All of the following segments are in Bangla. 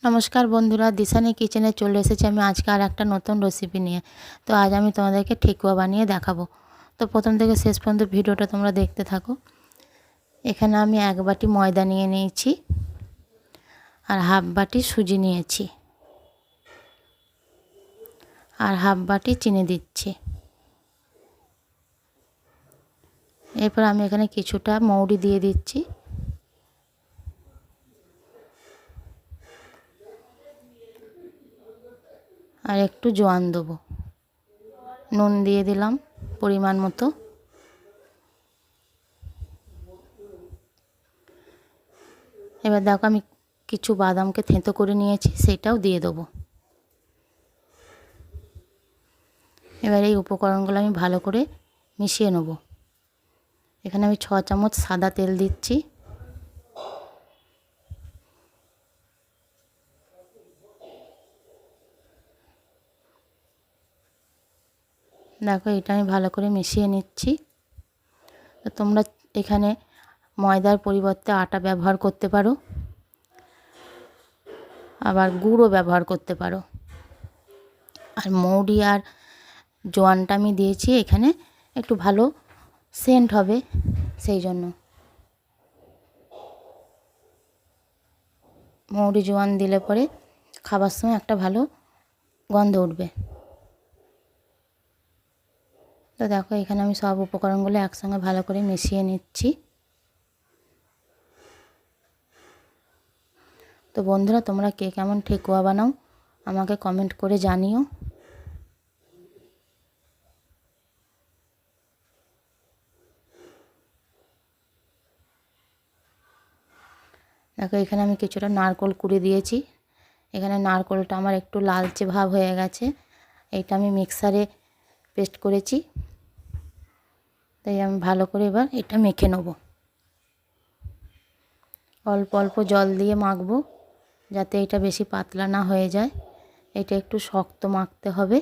নমস্কার বন্ধুরা, দিশানি কিচেনে চলে এসেছি আমি আজকে আর একটা নতুন রেসিপি নিয়ে। তো আজ আমি তোমাদেরকে ঠেকুয়া বানিয়ে দেখাবো। তো প্রথম থেকে শেষ পর্যন্ত ভিডিওটা তোমরা দেখতে থাকো। এখানে আমি 1 বাটি ময়দা নিয়ে নিয়েছি আর হাফ বাটি সুজি নিয়েছি আর হাফ বাটি চিনি দিচ্ছি। এরপর আমি এখানে কিছুটা মৌরি দিয়ে দিচ্ছি আর একটু জোয়ান দেবো। নুন দিয়ে দিলাম পরিমাণ মতো। এবার দেখো আমি কিছু বাদামকে থেঁতো করে নিয়েছি, সেটাও দিয়ে দেবো। এবার এই উপকরণগুলো আমি ভালো করে মিশিয়ে নেব। এখানে আমি 6 চামচ সাদা তেল দিচ্ছি। দেখো এটা আমি ভালো করে মিশিয়ে নিচ্ছি। তো তোমরা এখানে ময়দার পরিবর্তে আটা ব্যবহার করতে পারো, আবার গুড়ও ব্যবহার করতে পারো। আর মৌরি আর জোয়ানটা আমি দিয়েছি এখানে একটু ভালো সেন্ট হবে, সেই জন্য মৌরি জোয়ান দিলে পরে খাবার সময় একটা ভালো গন্ধ উঠবে। তো দেখো এখানে আমি সব উপকরণগুলো একসঙ্গে ভালো করে মিশিয়ে নিচ্ছি। তো বন্ধুরা, তোমরা কে কেমন ঠেকুয়া বানাও আমাকে কমেন্ট করে জানিও। দেখো এখানে আমি কিছুটা নারকেল কুড়ে দিয়েছি। এখানে নারকেলটা আমার একটু লালচে ভাব হয়ে গেছে। এইটা আমি মিক্সারে পেস্ট করেছি, তাই আমি ভালো করে এবার এটা মেখে নেব। অল্প অল্প জল দিয়ে মাখবো, যাতে এটা বেশি পাতলা না হয়ে যায়। এটা একটু শক্ত মাখতে হবে।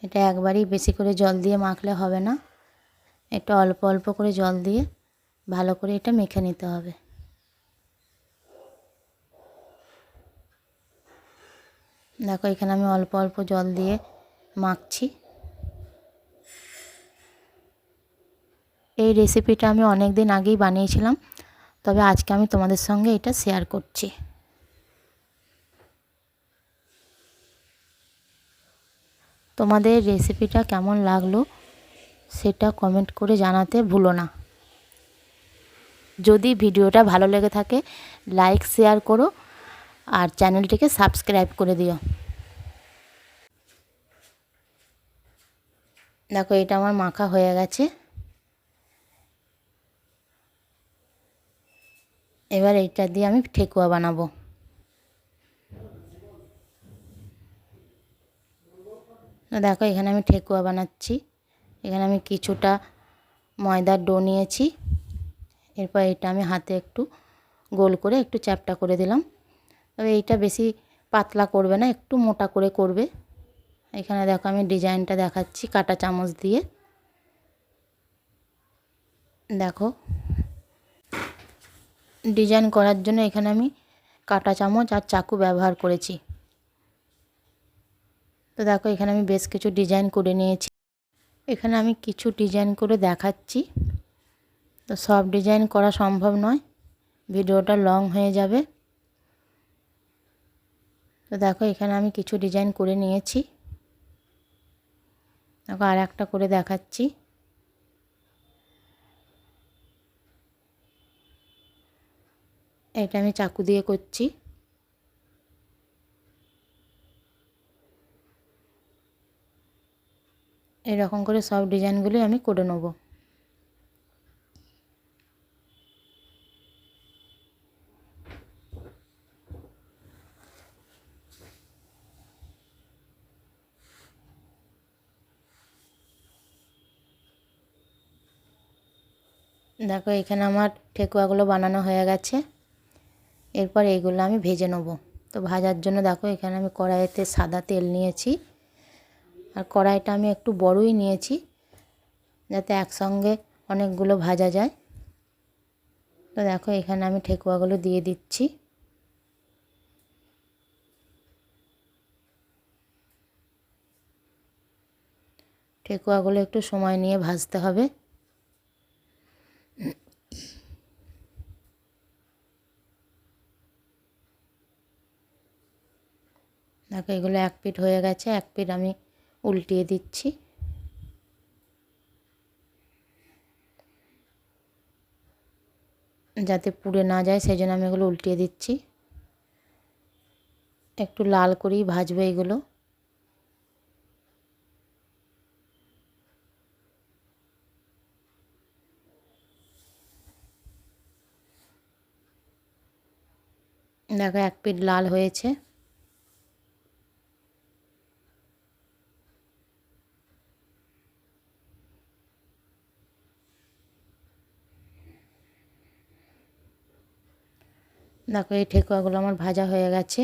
এটা একবারেই বেশি করে জল দিয়ে মাখলে হবে না, এটা অল্প অল্প করে জল দিয়ে ভালো করে এটা মেখে নিতে হবে। দেখো এখানে আমি অল্প অল্প জল দিয়ে মাখছি। এই রেসিপিটা আমি অনেক দিন আগেই বানিয়েছিলাম, তবে আজকে আমি তোমাদের সঙ্গে এটা শেয়ার করছি। তোমাদের রেসিপিটা কেমন লাগলো সেটা কমেন্ট করে জানাতে ভুলো না। যদি ভিডিওটা ভালো লেগে থাকে লাইক শেয়ার করো আর চ্যানেলটিকে সাবস্ক্রাইব করে দিও। দেখো এটা আমার মাখা হয়ে গেছে। এবার এইটা দিয়ে আমি ঠেকুয়া বানাবো। দেখো এখানে আমি ঠেকুয়া বানাচ্ছি। এখানে আমি কিছুটা ময়দার ডো নিয়েছি। এরপর এটা আমি হাতে একটু গোল করে একটু চ্যাপ্টা করে দিলাম। তবে এইটা বেশি পাতলা করবে না, একটু মোটা করে করবে। এখানে দেখো আমি ডিজাইনটা দেখাচ্ছি কাঁটা চামচ দিয়ে। দেখো ডিজাইন করার জন্য এখানে আমি কাঁটা চামচ আর চাকু ব্যবহার করেছি। তো দেখো এখানে আমি বেশ কিছু ডিজাইন করে নিয়েছি। এখানে আমি কিছু ডিজাইন করে দেখাচ্ছি। তো সব ডিজাইন করা সম্ভব নয়, ভিডিওটা লং হয়ে যাবে। তো দেখো এখানে আমি কিছু ডিজাইন করে নিয়েছি। দেখো আর একটা করে দেখাচ্ছি। এটা আমি চাকু দিয়ে করছি। এরকম করে সব ডিজাইনগুলি আমি করে নেব। দেখো এখানে আমার ঠেকুয়াগুলো বানানো হয়ে গেছে। এরপর এইগুলো আমি ভেজে নেব। তো ভাজার জন্য দেখো এখানে আমি কড়াইতে সাদা তেল নিয়েছি। আর কড়াইটা আমি একটু বড়ই নিয়েছি, যাতে একসঙ্গে অনেকগুলো ভাজা যায়। তো দেখো এখানে আমি ঠেকুয়াগুলো দিয়ে দিচ্ছি। ঠেকুয়াগুলো একটু সময় নিয়ে ভাজতে হবে। দেখো এগুলো এক পিঠ হয়ে গেছে, এক পিঠ আমি উল্টিয়ে দিচ্ছি। যাতে পুড়ে না যায় সেই জন্য আমি এগুলো উল্টিয়ে দিচ্ছি। একটু লাল করেই ভাজবো এগুলো। দেখো এক পিঠ লাল হয়েছে। দেখো এই ঠেকুয়াগুলো আমার ভাজা হয়ে গেছে,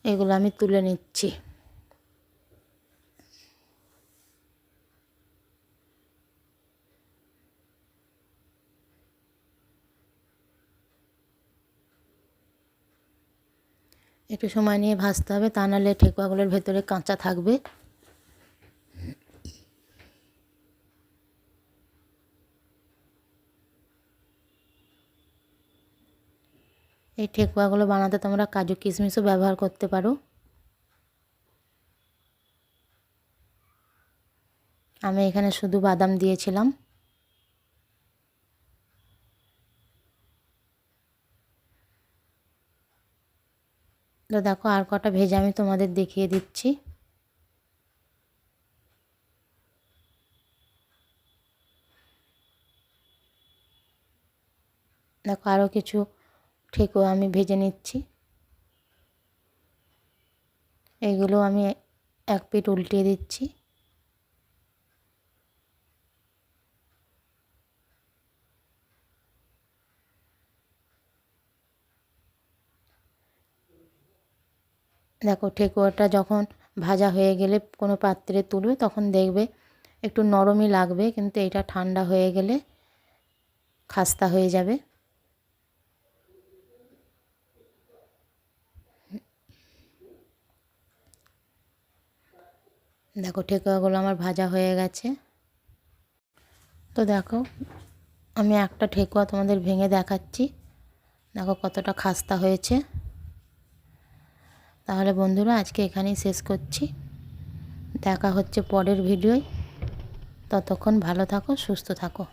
এগুলো আমি তুলে নিচ্ছি। একটু সময় নিয়ে ভাজতে হবে, তা নাহলে ঠেকুয়াগুলোর ভেতরে কাঁচা থাকবে। এই ঠেকুয়াগুলো বানাতে তোমরা কাজু কিশমিশও ব্যবহার করতে পারো। আমি এখানে শুধু বাদাম দিয়েছিলাম। তো দেখো আর কটা ভেজে আমি তোমাদের দেখিয়ে দিচ্ছি। দেখো আরও কিছু ঠেকুয়া আমি ভেজে নিচ্ছি। এইগুলো আমি এক পিঠ উল্টিয়ে দিচ্ছি। দেখো ঠেকুয়াটা যখন ভাজা হয়ে গেলে কোনো পাত্রে তুলবে তখন দেখবে একটু নরমই লাগবে, কিন্তু এটা ঠান্ডা হয়ে গেলে খাস্তা হয়ে যাবে। দেখো ঠেকুয়াগুলো আমার ভাজা হয়ে গেছে। তো দেখো আমি একটা ঠেকুয়া তোমাদের ভেঙে দেখাচ্ছি, দেখো কতটা খাস্তা হয়েছে। তাহলে বন্ধুরা আজকে এখানেই শেষ করছি, দেখা হচ্ছে পরের ভিডিওয়। ততক্ষণ ভালো থাকো, সুস্থ থাকো।